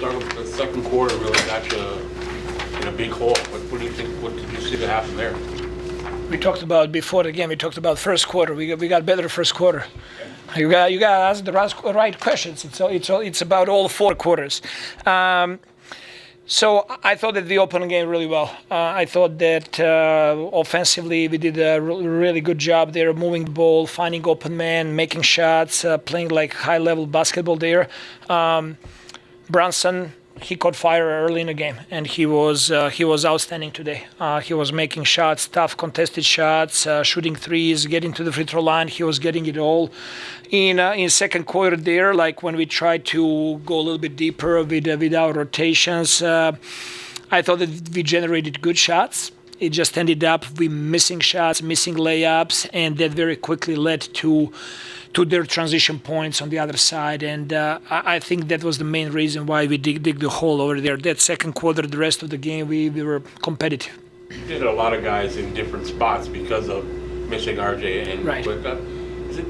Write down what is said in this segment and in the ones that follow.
The second quarter really got you in a big hole. What do you think? What did you see that happen there? We talked about before the game. We talked about first quarter. We got better first quarter. You got to ask the right questions. It's about all four quarters. So I thought that we opened the game really well. I thought that offensively we did a really good job there, moving the ball, finding open man, making shots, playing like high-level basketball there. Brunson, he caught fire early in the game, and he was outstanding today. He was making shots, tough contested shots, shooting threes, getting to the free throw line. He was getting it all. In second quarter there, like when we tried to go a little bit deeper with our rotations, I thought that we generated good shots. It just ended up with missing shots, missing layups, and that very quickly led to their transition points on the other side. And I think that was the main reason why we dig the hole over there. That second quarter, the rest of the game, we were competitive. You did a lot of guys in different spots because of missing RJ. And right.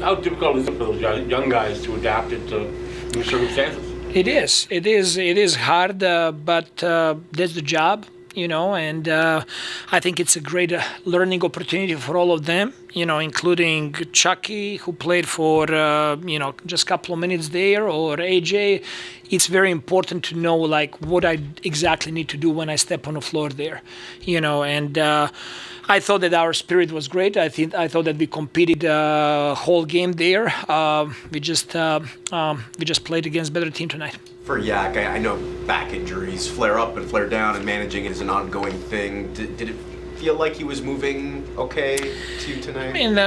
How difficult is it for those young guys to adapt it to new circumstances? It is hard, but that's the job. And I think it's a great learning opportunity for all of them, including Chucky, who played for, just a couple of minutes there, or AJ. It's very important to know, like, what I exactly need to do when I step on the floor there, and I thought that our spirit was great. I thought that we competed whole game there. We just played against a better team tonight. For Yak, I know back injuries flare up and flare down, and managing it is an ongoing thing. Did it feel like he was moving okay to you tonight? I mean,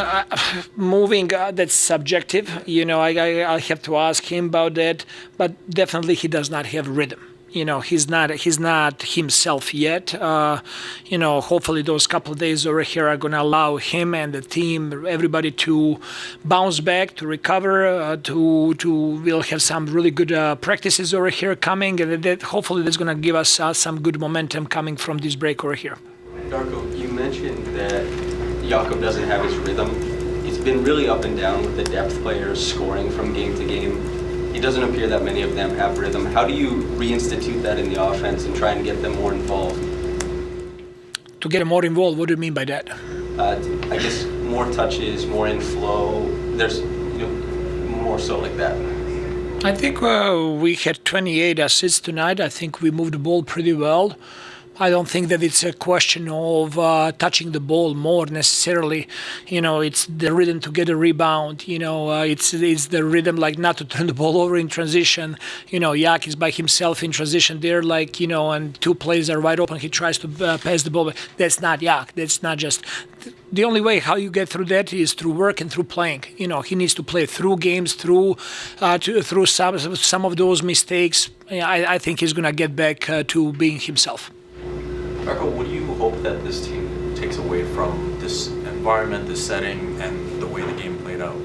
moving, that's subjective. I have to ask him about that, but definitely he does not have rhythm. He's not himself yet. Hopefully those couple of days over here are going to allow him and the team, everybody, to bounce back, to recover. We'll have some really good practices over here coming, and that hopefully that's going to give us some good momentum coming from this break over here. Darko, you mentioned that Jakob doesn't have his rhythm. It's been really up and down with the depth players scoring from game to game. It doesn't appear that many of them have rhythm. How do you reinstitute that in the offense and try and get them more involved? To get them more involved, what do you mean by that? I guess more touches, more inflow. There's more so like that. I think we had 28 assists tonight. I think we moved the ball pretty well. I don't think that it's a question of touching the ball more necessarily. It's the rhythm to get a rebound. It's the rhythm, like, not to turn the ball over in transition. Yak is by himself in transition there, and two players are wide open. He tries to pass the ball. But that's not Yak. That's not just. The only way how you get through that is through work and through playing. He needs to play through games, through some of those mistakes. I think he's going to get back to being himself. Darko, what do you hope that this team takes away from this environment, this setting, and the way the game played out?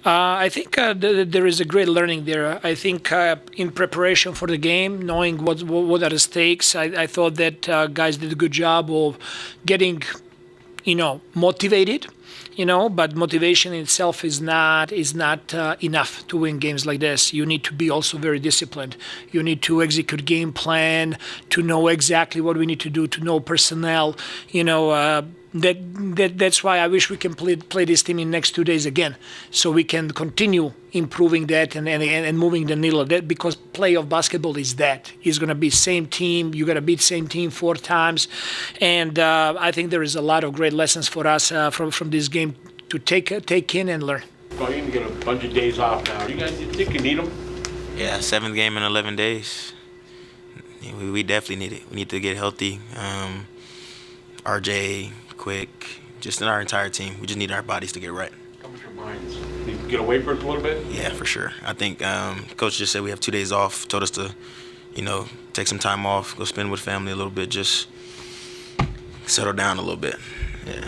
I think there is a great learning there. I think in preparation for the game, knowing what are the stakes, I thought that guys did a good job of getting, motivated. But motivation in itself is not enough to win games like this. You need to be also very disciplined. You need to execute game plan, to know exactly what we need to do, to know personnel. That's why I wish we can play this team in next 2 days again, so we can continue improving that and moving the needle of that, because playoff basketball is that. It's going to be same team. You got to beat same team 4 times. And I think there is a lot of great lessons for us from this game to take in and learn. Well, you're going to get a bunch of days off now. You think you need them? Yeah, 7th game in 11 days. We definitely need it. We need to get healthy. RJ, Quick, just in our entire team. We just need our bodies to get right. How much your minds? You get away for it a little bit? Yeah, for sure. I think Coach just said we have 2 days off, told us to, take some time off, go spend with family a little bit, just settle down a little bit. Yeah.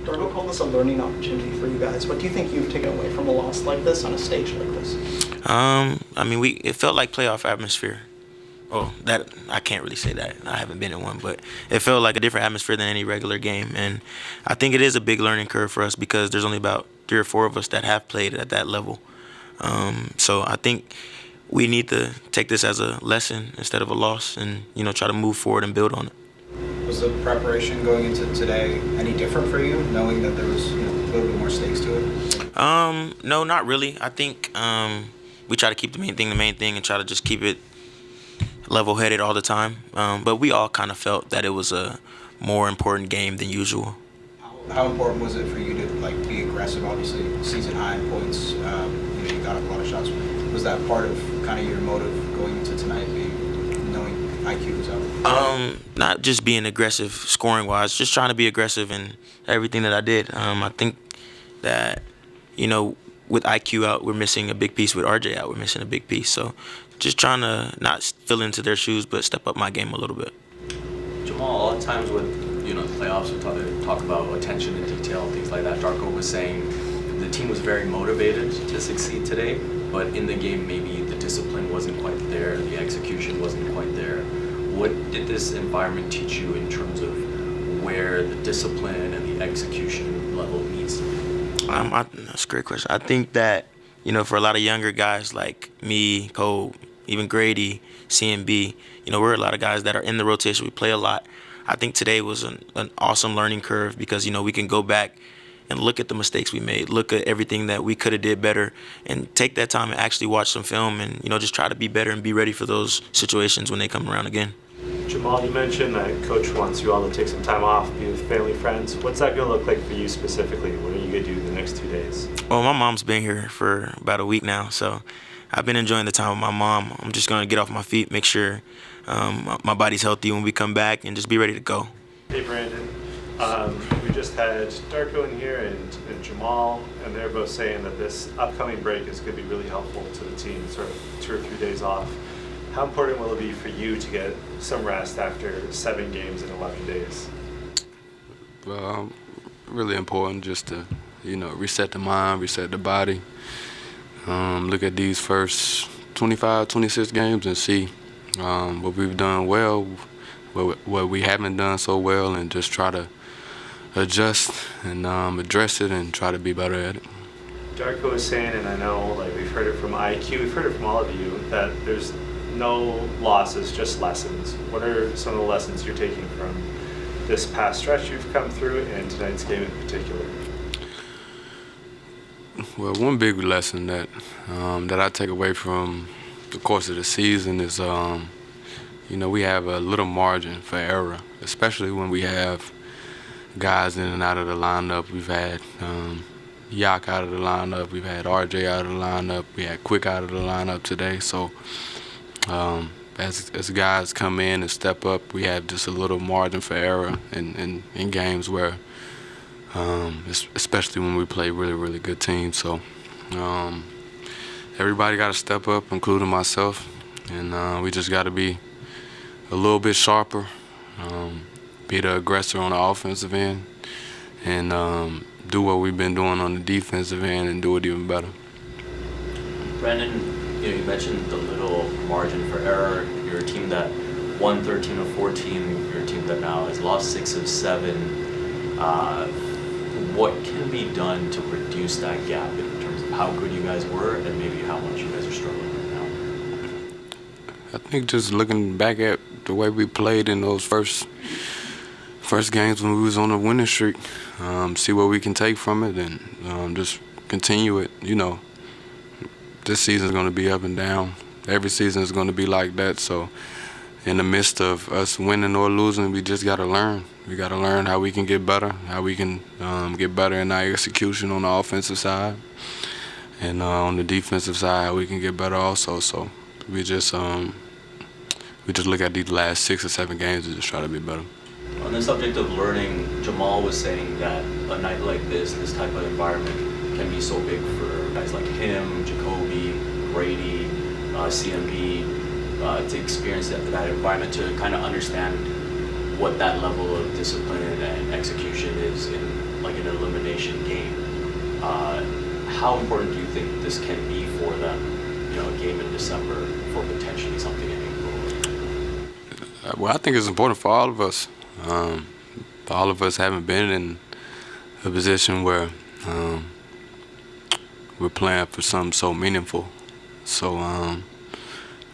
Darko called this a learning opportunity for you guys. What do you think you've taken away from a loss like this on a stage like this? It felt like playoff atmosphere. Well, that I can't really say that. I haven't been in one, but it felt like a different atmosphere than any regular game. And I think it is a big learning curve for us because there's only about 3 or 4 of us that have played at that level. So I think we need to take this as a lesson instead of a loss, and try to move forward and build on it. Was the preparation going into today any different for you, knowing that there was a little bit more stakes to it? No, not really. I think we try to keep the main thing, and try to just keep it level-headed all the time. But we all kind of felt that it was a more important game than usual. How important was it for you to be aggressive? Obviously, season high in points. You got up a lot of shots. Was that part of kind of your motive going into tonight, knowing IQ was out? Not just being aggressive scoring-wise, just trying to be aggressive in everything that I did. I think that, with IQ out, we're missing a big piece. With RJ out, we're missing a big piece. So just trying to not fill into their shoes, but step up my game a little bit. Jamal, a lot of times with playoffs, we talk about attention to detail, things like that. Darko was saying the team was very motivated to succeed today, but in the game maybe the discipline wasn't quite there, the execution wasn't quite there. What did this environment teach you in terms of where the discipline and the execution level needs to be? That's a great question. I think that, for a lot of younger guys like me, Cole, even Grady, CMB, we're a lot of guys that are in the rotation. We play a lot. I think today was an awesome learning curve because, we can go back and look at the mistakes we made, look at everything that we could have did better, and take that time and actually watch some film and, just try to be better and be ready for those situations when they come around again. Jamal, you mentioned that Coach wants you all to take some time off, be with family, friends. What's that going to look like for you specifically? What are you going to do the next 2 days? Well, my mom's been here for about a week now, so I've been enjoying the time with my mom. I'm just going to get off my feet, make sure my body's healthy when we come back, and just be ready to go. Hey, Brandon. We just had Darko in here and Jamal, and they're both saying that this upcoming break is going to be really helpful to the team, sort of 2 or 3 days off. How important will it be for you to get some rest after 7 games in 11 days? Well, really important just to, reset the mind, reset the body, look at these first 25, 26 games and see what we've done well, what we haven't done so well, and just try to adjust and address it and try to be better at it. Darko was saying, and I know we've heard it from IQ, we've heard it from all of you, that there's no losses, just lessons. What are some of the lessons you're taking from this past stretch you've come through and tonight's game in particular? Well, one big lesson that I take away from the course of the season is, we have a little margin for error, especially when we have guys in and out of the lineup. We've had Yak out of the lineup. We've had RJ out of the lineup. We had Quick out of the lineup today. So as guys come in and step up, we have just a little margin for error in games where, especially when we play really, really good teams. So everybody got to step up, including myself, and we just got to be a little bit sharper, be the aggressor on the offensive end, and do what we've been doing on the defensive end and do it even better. Brandon, you mentioned the little margin for error. You're a team that won 13 of 14. You're a team that now has lost 6 of 7. What can be done to reduce that gap in terms of how good you guys were and maybe how much you guys are struggling right now? I think just looking back at the way we played in those first games when we was on a winning streak, see what we can take from it and just continue it. This season's going to be up and down. Every season is going to be like that. So in the midst of us winning or losing, we just got to learn. We got to learn how we can get better, how we can get better in our execution on the offensive side, and on the defensive side, how we can get better also. So we just look at these last 6 or 7 games and just try to be better. On the subject of learning, Jamal was saying that a night like this type of environment, can be so big for guys like him, Jacoby, Brady, CMB, to experience that environment, to kind of understand what that level of discipline and execution is in an elimination game. How important do you think this can be for them, a game in December for potentially something in April? Well, I think it's important for all of us. All of us haven't been in a position where we're playing for something so meaningful. So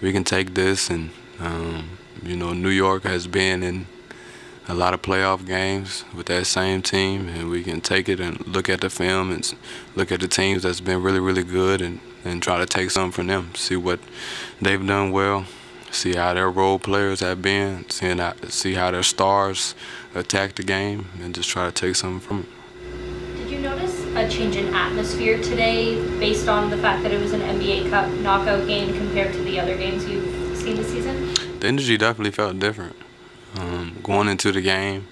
we can take this and New York has been in a lot of playoff games with that same team, and we can take it and look at the film and look at the teams that's been really, really good and try to take something from them, see what they've done well, see how their role players have been, see how their stars attack the game, and just try to take something from it. Did you notice a change in atmosphere today based on the fact that it was an NBA Cup knockout game compared to the other games you've seen this season? The energy definitely felt different. Going into the game,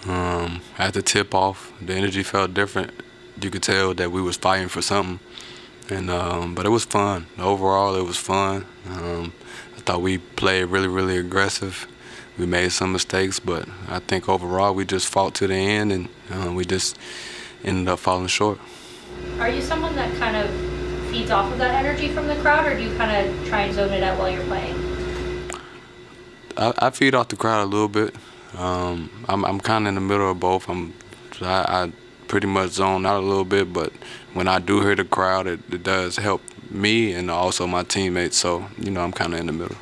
at the tip-off, the energy felt different. You could tell that we was fighting for something, but it was fun. Overall, it was fun. I thought we played really, really aggressive. We made some mistakes, but I think overall we just fought to the end, and we just ended up falling short. Are you someone that kind of feeds off of that energy from the crowd, or do you kind of try and zone it out while you're playing? I feed off the crowd a little bit. I'm kind of in the middle of both. I pretty much zone out a little bit, but when I do hear the crowd, it does help me and also my teammates. So I'm kind of in the middle.